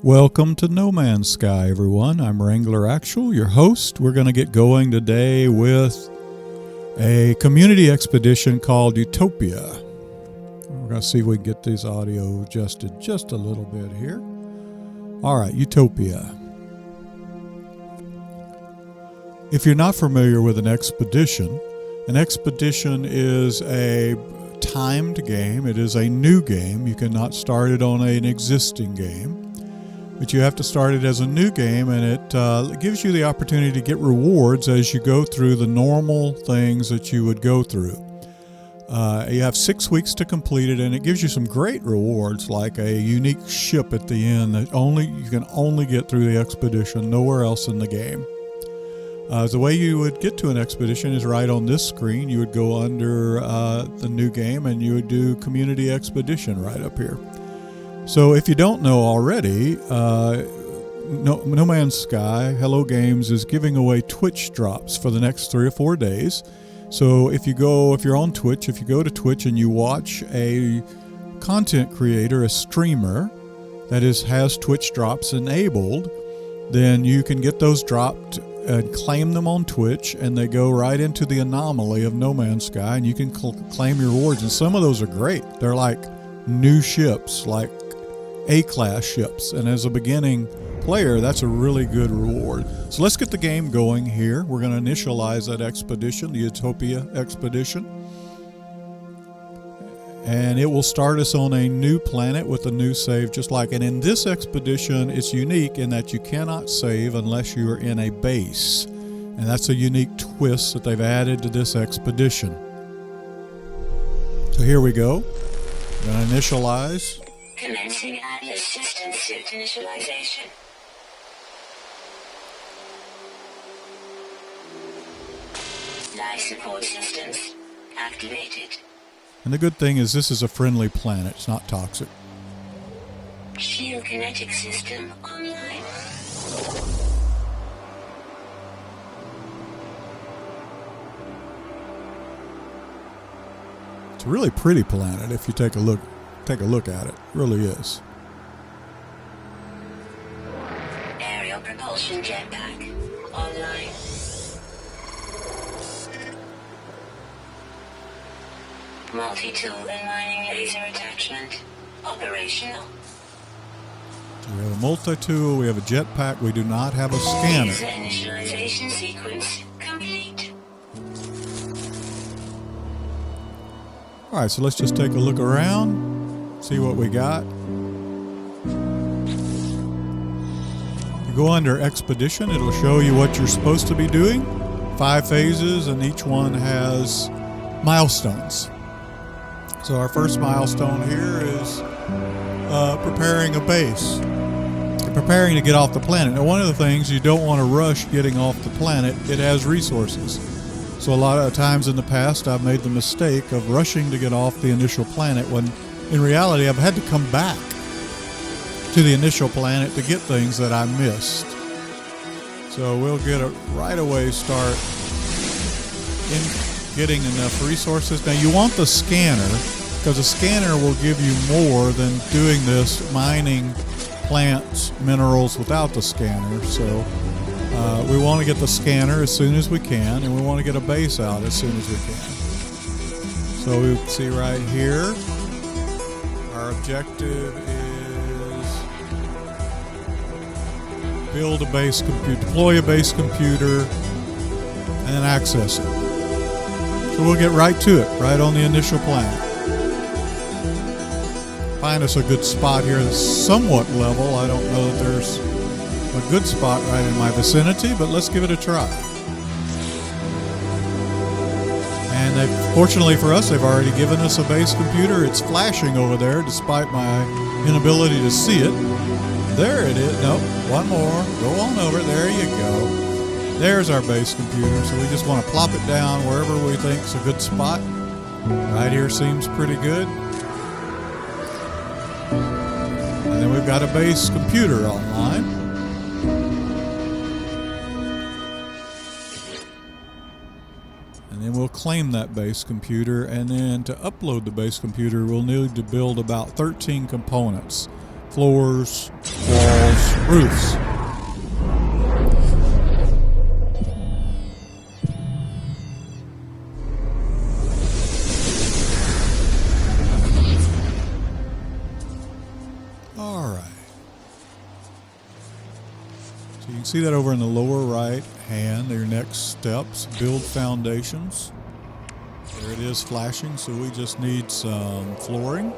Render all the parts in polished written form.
Welcome to No Man's Sky, everyone. I'm Wrangler Actual, your host. We're going to get going today with a community expedition called Utopia. We're going to see if we can get this audio adjusted just a little bit here. All right, Utopia. If you're not familiar with an expedition is a timed game. It is a new game. You cannot start it on an existing game. But you have to start it as a new game, and it gives you the opportunity to get rewards as you go through the normal things that you would go through. You have 6 weeks to complete it, and it gives you some great rewards, like a unique ship at the end that you can only get through the expedition, nowhere else in the game. The way you would get to an expedition is right on this screen. You would go under the new game, and you would do Community Expedition right up here. So if you don't know already, No Man's Sky, Hello Games is giving away Twitch drops for the next 3 or 4 days. So if you're on Twitch, if you go to Twitch and you watch a content creator, a streamer that has Twitch drops enabled, then you can get those dropped and claim them on Twitch, and they go right into the anomaly of No Man's Sky, and you can claim your rewards. And some of those are great. They're like new ships, like A-class ships, and as a beginning player, that's a really good reward. So let's get the game going here. We're going to initialize that expedition, the Utopia Expedition, and it will start us on a new planet with a new save, and in this expedition, it's unique in that you cannot save unless you are in a base, and that's a unique twist that they've added to this expedition. So here we go. We're going to initialize. Commencing Atlas System Suit Initialization. Life support systems activated. And the good thing is this is a friendly planet. It's not toxic. Shield kinetic system online. It's a really pretty planet if you take a look at it. It really is. Aerial propulsion jetpack online. Multi-tool and mining laser attachment operational. So we have a multi-tool, we have a jetpack, we do not have a scanner. Laser initialization sequence complete. Alright, so let's just take a look around. See what we got. You go under Expedition, it'll show you what you're supposed to be doing. 5 phases, and each one has milestones. So our first milestone here is preparing a base. You're preparing to get off the planet. Now, one of the things, you don't want to rush getting off the planet. It has resources. So a lot of times in the past, I've made the mistake of rushing to get off the initial planet when in reality, I've had to come back to the initial planet to get things that I missed. So we'll get a right away start in getting enough resources. Now you want the scanner, because the scanner will give you more than doing this mining plants, minerals without the scanner. So we want to get the scanner as soon as we can, and we want to get a base out as soon as we can. So we see right here, our objective is build a base computer, deploy a base computer, and then access it. So we'll get right to it, right on the initial planet. Find us a good spot here that's somewhat level. I don't know that there's a good spot right in my vicinity, but let's give it a try. And fortunately for us, they've already given us a base computer. It's flashing over there despite my inability to see it. There it is. Nope, one more. Go on over. There you go. There's our base computer. So we just want to plop it down wherever we think is a good spot. Right here seems pretty good. And then we've got a base computer online. And then we'll claim that base computer, and then to upload the base computer, we'll need to build about 13 components. floors, walls, roofs. All right. So you can see that over in the lower right hand, your next steps, build foundations. There it is flashing, so we just need some flooring.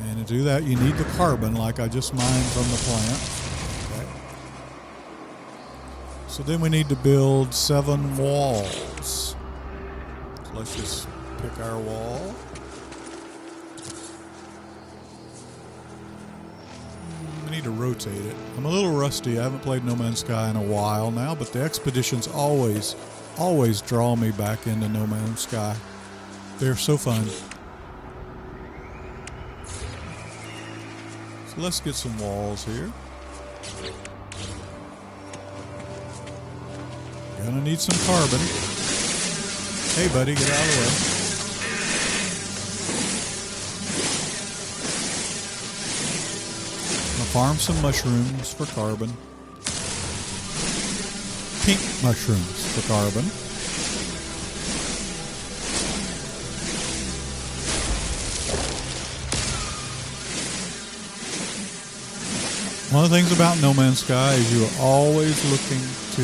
And to do that, you need the carbon like I just mined from the plant. Okay. So then we need to build 7 walls. So let's just pick our wall. I need to rotate it. I'm a little rusty. I haven't played No Man's Sky in a while now, but the expeditions always draw me back into No Man's Sky. They're so fun. So let's get some walls here. Gonna need some carbon. Hey buddy, get out of the way. Farm some mushrooms for carbon. Pink mushrooms for carbon. One of the things about No Man's Sky is you are always looking to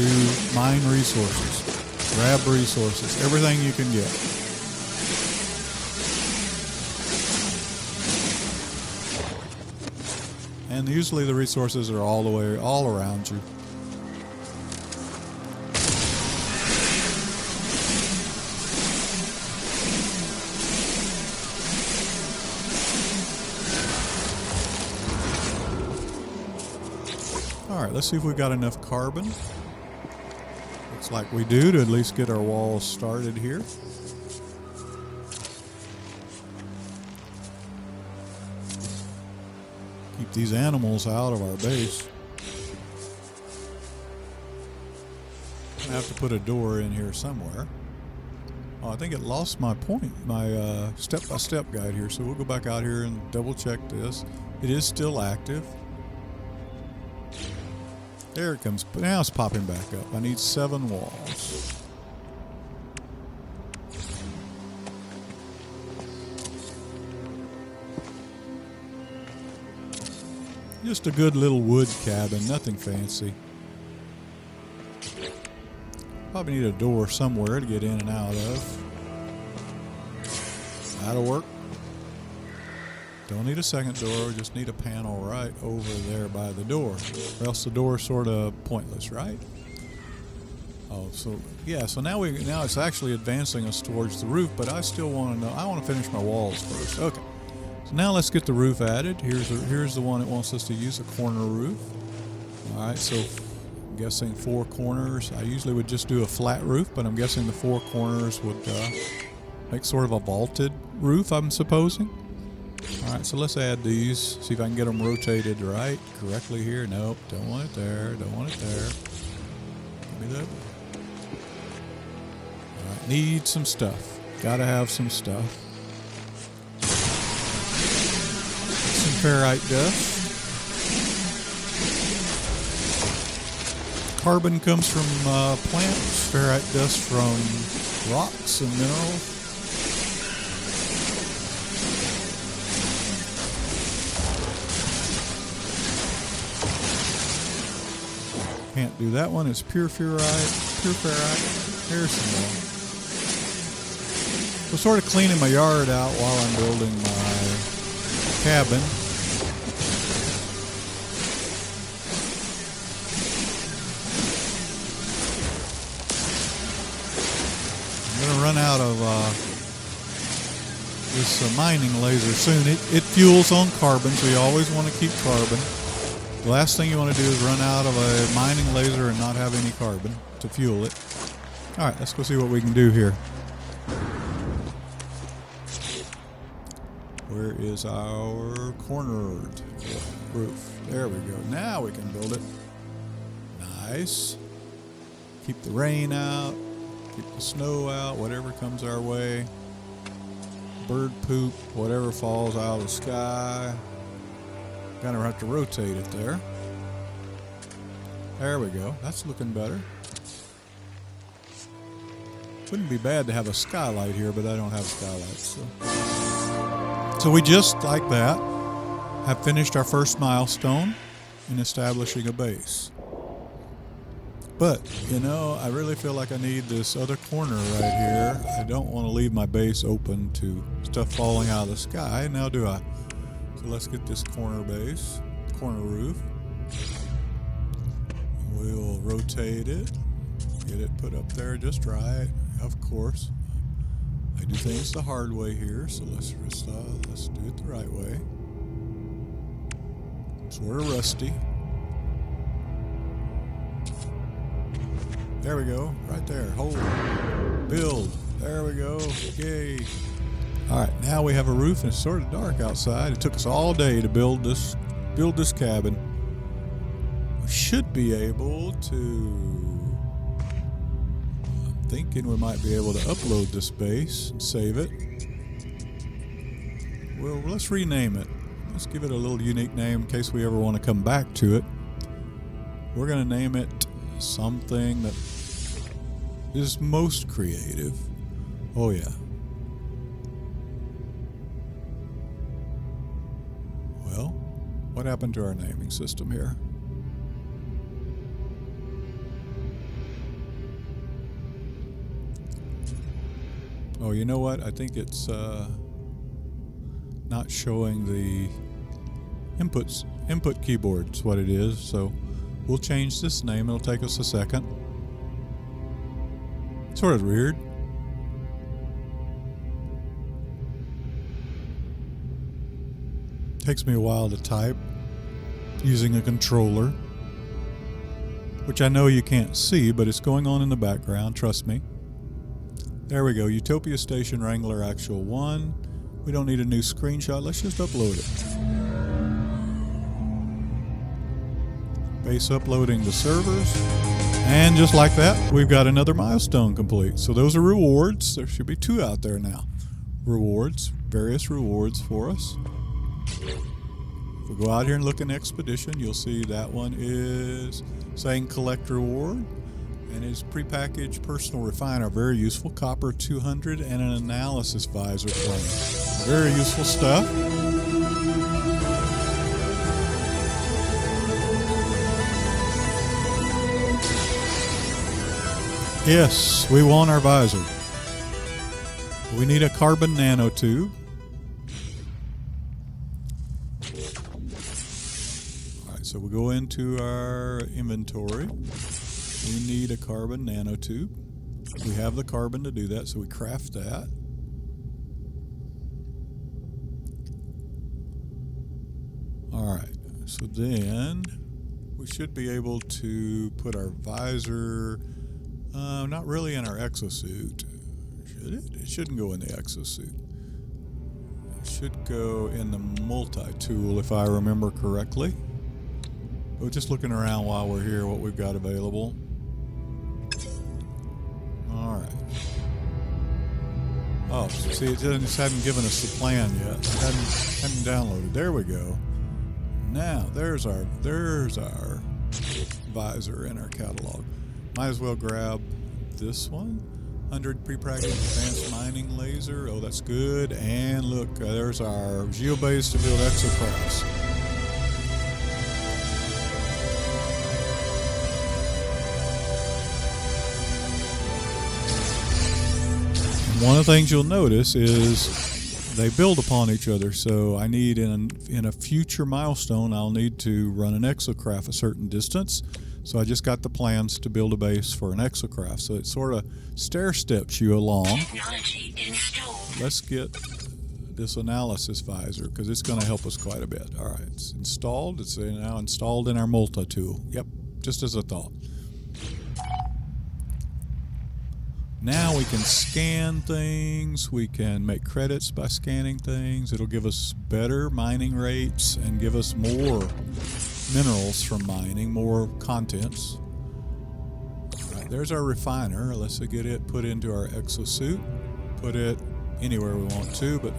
mine resources, grab resources, everything you can get. And usually the resources are all around you. All right, let's see if we got enough carbon. Looks like we do to at least get our walls started here. Keep these animals out of our base. I have to put a door in here somewhere. Oh, I think it lost my point, my step-by-step guide here. So we'll go back out here and double check this. It is still active. There it comes. Now it's popping back up. I need 7 walls. Just a good little wood cabin, nothing fancy. Probably need a door somewhere to get in and out of. That'll work. Don't need a second door, just need a panel right over there by the door. Or else the door's sort of pointless, right? Oh, so yeah, so now it's actually advancing us towards the roof, but I still want to know, I want to finish my walls first. Okay. So now let's get the roof added. Here's the one it wants us to use, a corner roof. All right, so I'm guessing 4 corners. I usually would just do a flat roof, but I'm guessing the 4 corners would make sort of a vaulted roof, I'm supposing. All right, so let's add these. See if I can get them rotated correctly here. Nope, don't want it there. Don't want it there. Give me that. All right, need some stuff. Gotta have some stuff. Some ferrite dust. Carbon comes from plants. Ferrite dust from rocks and minerals. Can't do that one. It's pure ferrite. Here's some more. So sort of cleaning my yard out while I'm building my cabin. I'm going to run out of this mining laser soon. It fuels on carbon, so you always want to keep carbon. The last thing you want to do is run out of a mining laser and not have any carbon to fuel it. All right, let's go see what we can do here. Where is our cornered roof? There we go. Now we can build it. Nice. Keep the rain out. Keep the snow out, whatever comes our way. Bird poop, whatever falls out of the sky. Gonna have to rotate it there. There we go. That's looking better. Wouldn't be bad to have a skylight here, but I don't have skylights. So we just like that have finished our first milestone in establishing a base. But, you know, I really feel like I need this other corner right here. I don't want to leave my base open to stuff falling out of the sky. Now do I? So let's get this corner base, corner roof. We'll rotate it, get it put up there just right. Of course, I do things the hard way here, so let's do it the right way. Sort of rusty. There we go, right there. Hold, build. There we go. Yay! All right, now we have a roof, and it's sort of dark outside. It took us all day to build this cabin. We should be able to. I'm thinking we might be able to upload this base and save it. Well, let's rename it. Let's give it a little unique name in case we ever want to come back to it. We're going to name it something that is most creative. Oh, yeah. Well, what happened to our naming system here? Oh, you know what? I think it's not showing the input keyboard is what it is. So we'll change this name. It'll take us a second. Sort of weird. Takes me a while to type using a controller, which I know you can't see, but it's going on in the background. Trust me. There we go. Utopia Station Wrangler Actual 1. We don't need a new screenshot. Let's just upload it. Base uploading the servers. And just like that, we've got another milestone complete. So those are rewards. There should be 2 out there now. Rewards. Various rewards for us. If we go out here and look in Expedition, you'll see that one is saying collect reward. And his prepackaged personal refiner, very useful. Copper 200 and an analysis visor plane. Very useful stuff. Yes, we want our visor. We need a carbon nanotube. All right, so we go into our inventory. We need a carbon nanotube. We have the carbon to do that, so we craft that. All right, so then we should be able to put our visor, not really in our exosuit, should it? It shouldn't go in the exosuit. It should go in the multi-tool if I remember correctly. But just looking around while we're here, what we've got available. All right. Oh, see, it just hadn't given us the plan yet. Hadn't downloaded. There we go. Now there's our visor in our catalog. Might as well grab this one. 100 prepackaged advanced mining laser. Oh, that's good. And look, there's our geobase to build exocrafts. One of the things you'll notice is they build upon each other. So I need in a future milestone, I'll need to run an exocraft a certain distance. So I just got the plans to build a base for an exocraft. So it sort of stair steps you along. Let's get this analysis visor because it's going to help us quite a bit. All right, it's installed. It's now installed in our multi-tool. Yep, just as I thought. Now we can scan things. We can make credits by scanning things. It'll give us better mining rates and give us more minerals from mining, more contents. All right, right, there's our refiner. Let's get it put into our exosuit. Put it anywhere we want to, but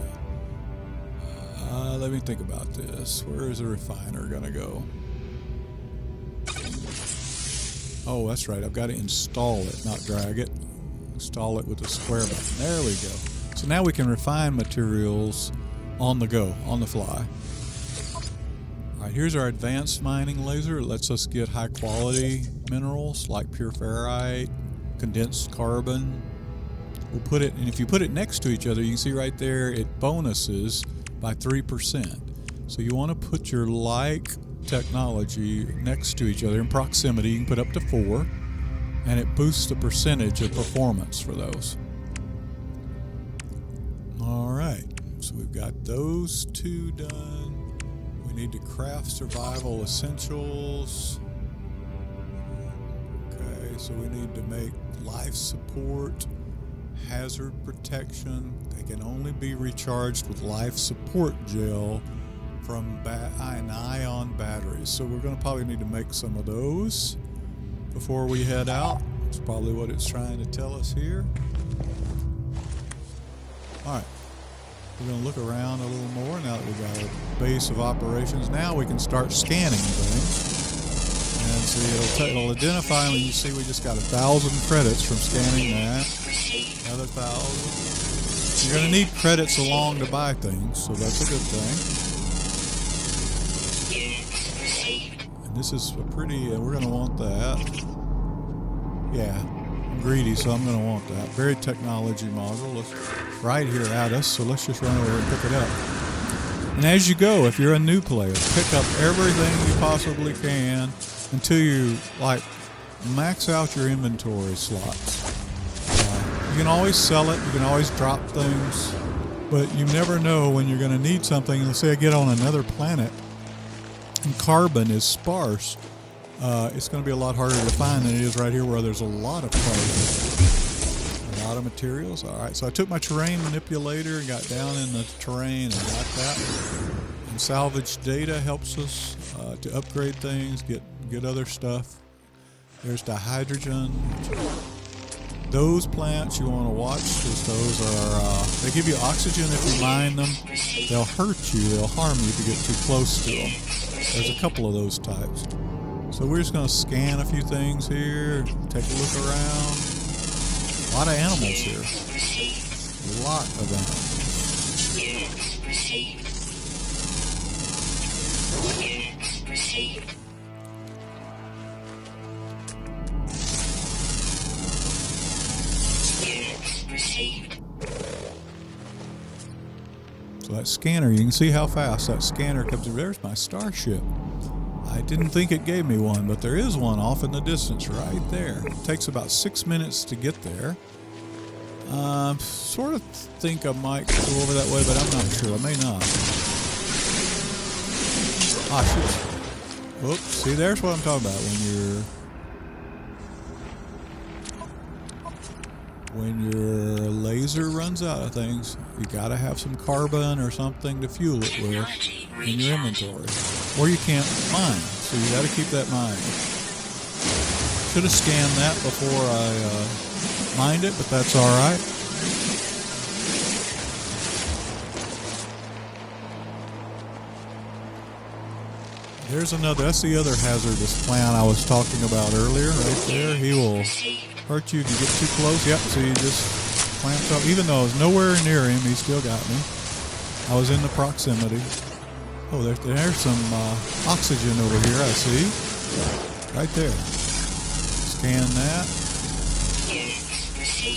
let me think about this. Where is the refiner going to go? Oh, that's right. I've got to install it, not drag it. Install it with the square button. There we go. So now we can refine materials on the go, on the fly. All right, here's our advanced mining laser. It lets us get high quality minerals like pure ferrite, condensed carbon. We'll put it, and if you put it next to each other, you can see right there it bonuses by 3%. So you want to put your like technology next to each other in proximity. You can put up to 4, and it boosts the percentage of performance for those. All right, so we've got those 2 done. We need to craft survival essentials. Okay, so we need to make life support, hazard protection. They can only be recharged with life support gel from ion batteries. So we're going to probably need to make some of those before we head out. That's probably what it's trying to tell us here. All right, we're going to look around a little more now that we've got a base of operations. Now we can start scanning things. And see, it'll identify them. You see we just got 1,000 credits from scanning that. Another 1,000. You're going to need credits along to buy things, so that's a good thing. And this is a pretty, we're going to want that. Yeah, I'm greedy, so I'm going to want that. Buried technology module. Let's right here at us, so let's just run over and pick it up. And as you go, if you're a new player, pick up everything you possibly can until you, like, max out your inventory slots. You can always sell it, you can always drop things, but you never know when you're going to need something. Let's say I get on another planet and carbon is sparse. It's going to be a lot harder to find than it is right here where there's a lot of carbon. A lot of materials. All right, so I took my terrain manipulator and got down in the terrain and got that. And salvage data helps us to upgrade things, get other stuff. There's dihydrogen. Those plants you want to watch because those are, they give you oxygen if you mine them. They'll hurt you, they'll harm you if you get too close to them. There's a couple of those types. So we're just going to scan a few things here, take a look around. A lot of animals here. A lot of animals. So that scanner, you can see how fast that scanner comes through. There's my starship. I didn't think it gave me one, but there is one off in the distance right there. It takes about 6 minutes to get there. Sort of think I might go over that way, but I'm not sure. I may not. Ah, shoot. Oops. See, there's what I'm talking about when your laser runs out of things. You got to have some carbon or something to fuel it with in your inventory. Or you can't mine, so you got to keep that mining. Should have scanned that before I mined it, but that's all right. There's another, that's the other hazardous plant I was talking about earlier, right there. He will hurt you if you get too close. Yep, so you just plant up. Even though I was nowhere near him, he still got me. I was in the proximity. Oh, there's some oxygen over here, I see. Right there. Scan that.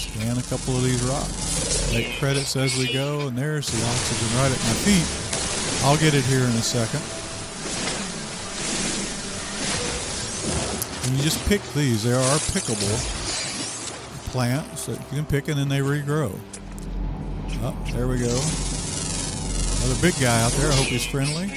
Scan a couple of these rocks. Make credits as we go, and there's the oxygen right at my feet. I'll get it here in a second. And you just pick these. They are pickable plants that you can pick and then they regrow. Oh, there we go. Another big guy out there. I hope he's friendly.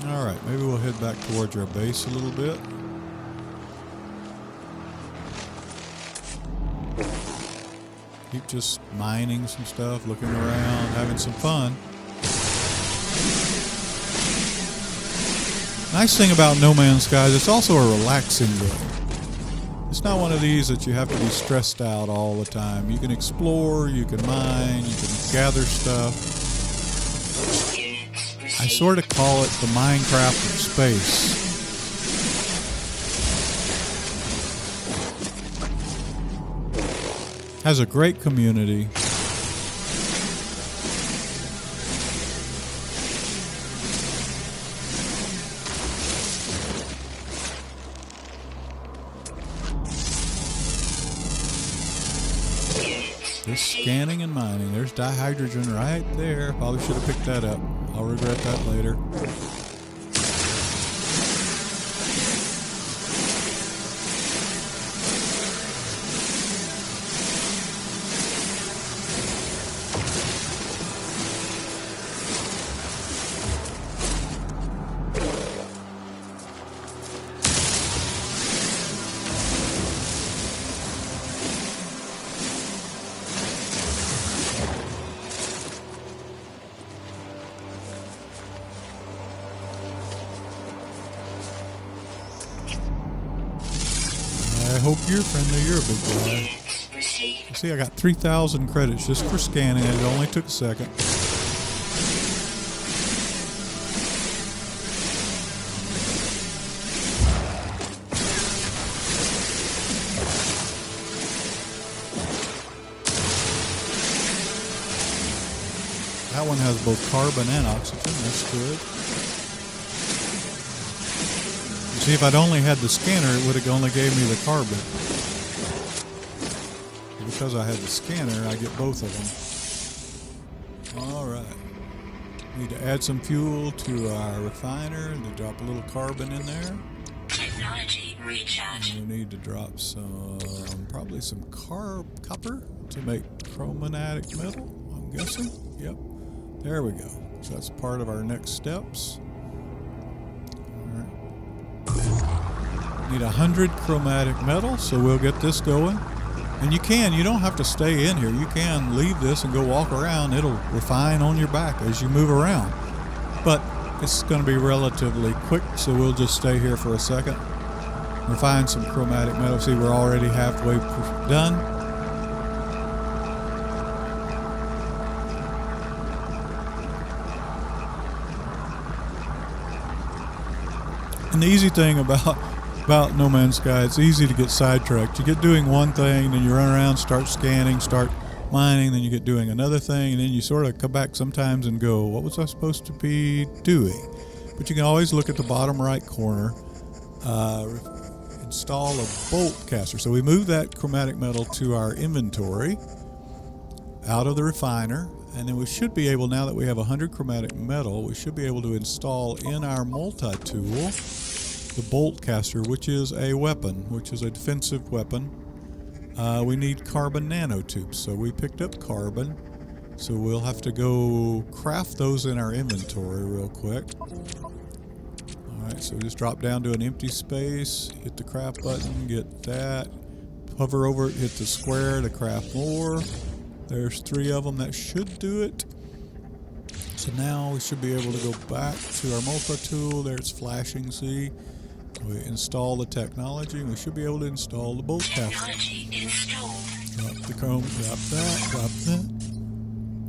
All right, maybe we'll head back towards our base a little bit. night just mining some stuff, looking around, having some fun. Nice thing about No Man's Sky is it's also a relaxing game. It's not one of these that you have to be stressed out all the time. You can explore, you can mine, you can gather stuff. I sort of call it the Minecraft of space. Has a great community. Just scanning and mining. There's dihydrogen right there. Probably should have picked that up. I'll regret that later. I hope you're friendly. You're a big guy. You see, I got 3,000 credits just for scanning it. It only took a second. That one has both carbon and oxygen. That's good. See, if I'd only had the scanner, it would have only gave me the carbon. Because I had the scanner, I get both of them. All right. Need to add some fuel to our refiner and drop a little carbon in there. Technology recharge. And we need to drop some, probably some copper to make chromatic metal, I'm guessing. Yep. There we go. So that's part of our next steps. Need 100 chromatic metal, so we'll get this going. And you don't have to stay in here. You can leave this and go walk around. It'll refine on your back as you move around. But it's going to be relatively quick, so we'll just stay here for a second. Refine some chromatic metal. See, we're already halfway done. And the easy thing about No Man's Sky, it's easy to get sidetracked. You get doing one thing, then you run around, start scanning, start mining, then you get doing another thing, and then you sort of come back sometimes and go, what was I supposed to be doing? But you can always look at the bottom right corner, install a bolt caster. So we move that chromatic metal to our inventory out of the refiner, and then we should be able, now that we have 100 chromatic metal, we should be able to install in our multi-tool the bolt caster, which is a weapon, which is a defensive weapon. We need carbon nanotubes, so we picked up carbon. So we'll have to go craft those in our inventory real quick. Alright, so just drop down to an empty space, hit the craft button, get that, hover over it, hit the square to craft more. There's 3 of them, that should do it. So now we should be able to go back to our multi-tool. There it's flashing, see? We install the technology, and we should be able to install the bolt caster. Drop the chrome, drop that.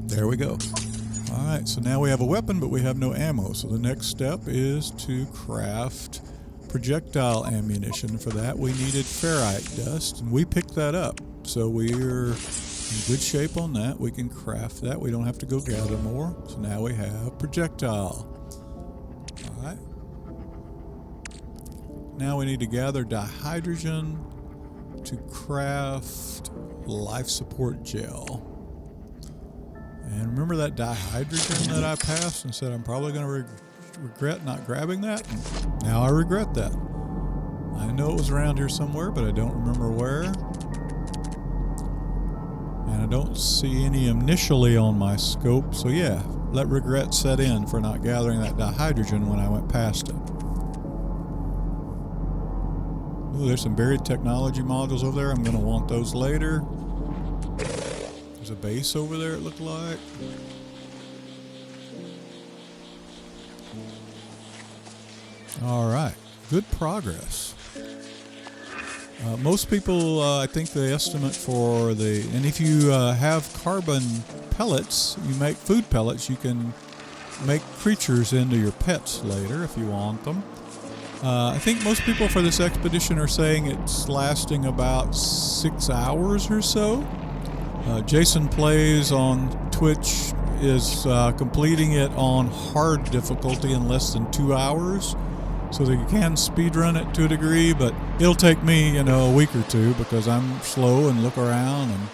There we go. Alright, so now we have a weapon, but we have no ammo. So the next step is to craft projectile ammunition. For that, we needed ferrite dust, and we picked that up. So we're in good shape on that. We can craft that. We don't have to go gather more. So now we have projectile. Alright. Now we need to gather dihydrogen to craft life support gel. And remember that dihydrogen that I passed and said I'm probably going to regret not grabbing that? Now I regret that. I know it was around here somewhere, but I don't remember where. And I don't see any initially on my scope. So yeah, let regret set in for not gathering that dihydrogen when I went past it. Ooh, there's some buried technology modules over there. I'm going to want those later. There's a base over there, it looked like. All right, good progress. Most people, I think the estimate for and if you have carbon pellets, you make food pellets, you can make creatures into your pets later if you want them. I think most people for this expedition are saying it's lasting about 6 hours or so. Jason Plays on Twitch is completing it on hard difficulty in less than 2 hours. So that you can speedrun it to a degree, but it'll take me, a week or two because I'm slow and look around and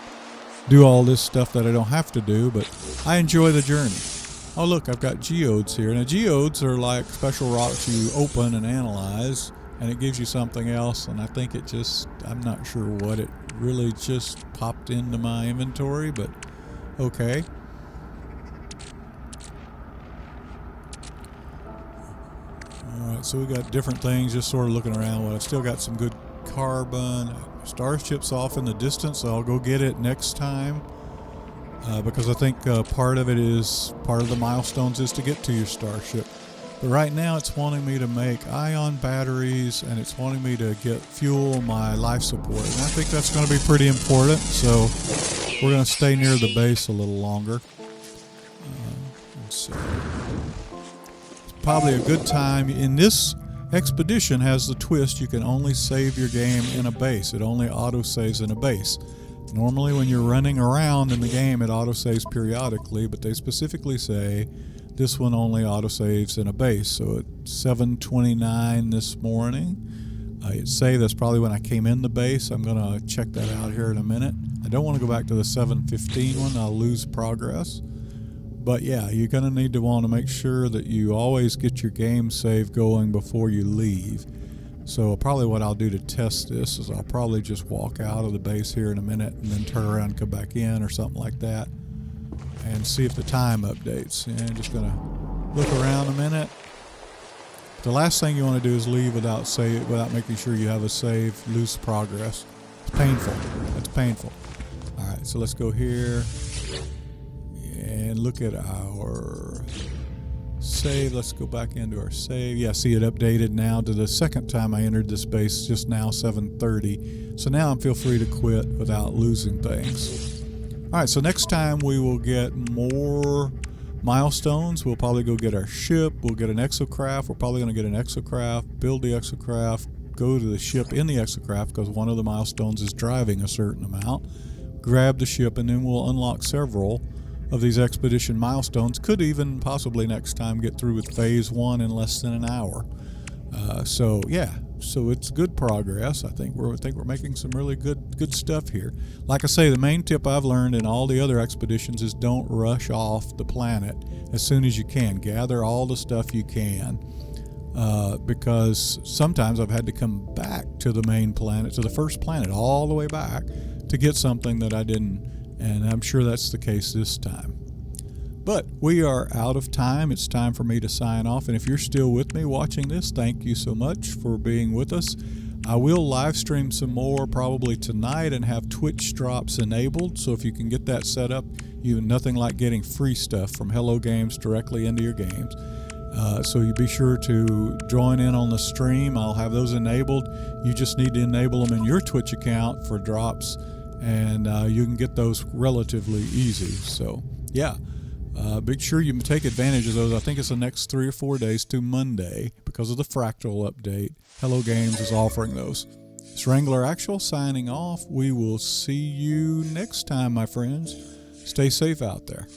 do all this stuff that I don't have to do, but I enjoy the journey. Oh, look, I've got geodes here. Now, geodes are like special rocks you open and analyze, and it gives you something else, and I think I'm not sure what it really just popped into my inventory, but okay. Alright, so we got different things, just sort of looking around. Well, I've still got some good carbon. Starship's off in the distance, so I'll go get it next time. Because I think part of the milestones is to get to your starship. But right now it's wanting me to make ion batteries, and it's wanting me to fuel my life support. And I think that's going to be pretty important, so we're going to stay near the base a little longer. Let's see. Probably a good time. In this expedition has the twist you can only save your game in a base. It only auto-saves in a base. Normally when you're running around in the game it auto-saves periodically, but they specifically say this one only auto-saves in a base. So at 7:29 this morning, it say that's probably when I came in the base. I'm going to check that out here in a minute. I don't want to go back to the 7:15 one. I'll lose progress. But yeah, you're going to want to make sure that you always get your game save going before you leave. So probably what I'll do to test this is I'll probably just walk out of the base here in a minute and then turn around and come back in or something like that and see if the time updates. And I'm just going to look around a minute. The last thing you want to do is leave without making sure you have a save, lose progress. It's painful. That's painful. All right, so let's go here. And look at our save. Let's go back into our save. Yeah, see it updated now to the second time I entered this base, just now 7:30. So now I feel free to quit without losing things. All right, so next time we will get more milestones. We'll probably go get our ship. We'll get an exocraft. We're probably going to get an exocraft, build the exocraft, go to the ship in the exocraft because one of the milestones is driving a certain amount. Grab the ship, and then we'll unlock several of these expedition milestones. Could even possibly next time get through with phase 1 in less than an hour. So it's good progress. I think we're making some really good stuff here. Like I say, the main tip I've learned in all the other expeditions is don't rush off the planet as soon as you can. Gather all the stuff you can, because sometimes I've had to come back to the main planet, to the first planet, all the way back to get something that I didn't. And I'm sure that's the case this time. But we are out of time. It's time for me to sign off. And if you're still with me watching this, thank you so much for being with us. I will live stream some more probably tonight and have Twitch drops enabled. So if you can get that set up, nothing like getting free stuff from Hello Games directly into your games. So you be sure to join in on the stream. I'll have those enabled. You just need to enable them in your Twitch account for drops. And you can get those relatively easy. So, yeah, be sure you take advantage of those. I think it's the next 3 or 4 days to Monday because of the Fractal update. Hello Games is offering those. It's Wrangler Actual signing off. We will see you next time, my friends. Stay safe out there.